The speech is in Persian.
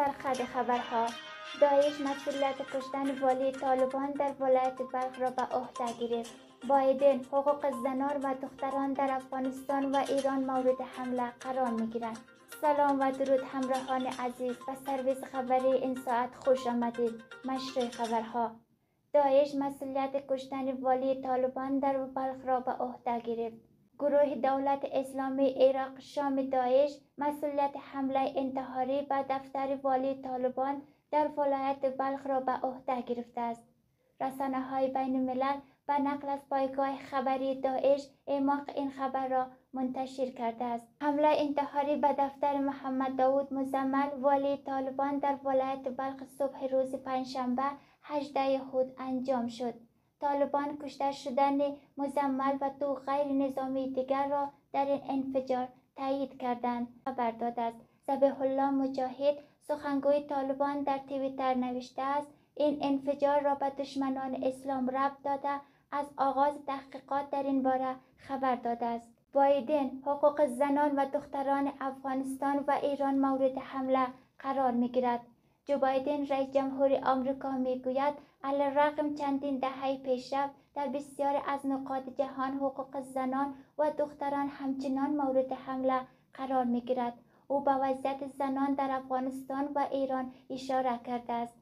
سرخط خبرها. داعش مسئولیت کشتن والی طالبان در ولایت بلخ را به عهده گرفت. بایدن: حقوق زنان و دختران در افغانستان و ایران مورد حمله قرار می‌گیرند. سلام و درود همراهان عزیز، به سرویس خبری این ساعت خوش آمدید. مشروع خبرها. داعش مسئولیت کشتن والی طالبان در بلخ را به عهده گرفت. گروه دولت اسلامی عراق شام داعش مسئولیت حمله انتحاری به دفتر والی طالبان در ولایت بلخ را به عهده گرفته است. رسانه‌های بین الملل به نقل از پایگاه خبری داعش اعماق این خبر را منتشر کرده است. حمله انتحاری به دفتر محمد داود مزمل والی طالبان در ولایت بلخ صبح روز پنجشنبه 18 خود انجام شد. طالبان کشته شدن مزمل و دو غیر نظامی دیگر را در این انفجار تایید کردند. خبر داده است. ذبیح الله مجاهد سخنگوی طالبان در توییتر نوشته است: این انفجار را به دشمنان اسلام ربط داده از آغاز تحقیقات در این باره خبر داده است. بایدن: حقوق زنان و دختران افغانستان و ایران مورد حمله قرار می‌گیرد. جو بایدن رئیس جمهور آمریکا میگوید علیرغم چندین دهه پیشرفت در بسیاری از نقاط جهان حقوق زنان و دختران همچنان مورد حمله قرار می‌گیرد. او به وضعیت زنان در افغانستان و ایران اشاره کرده است.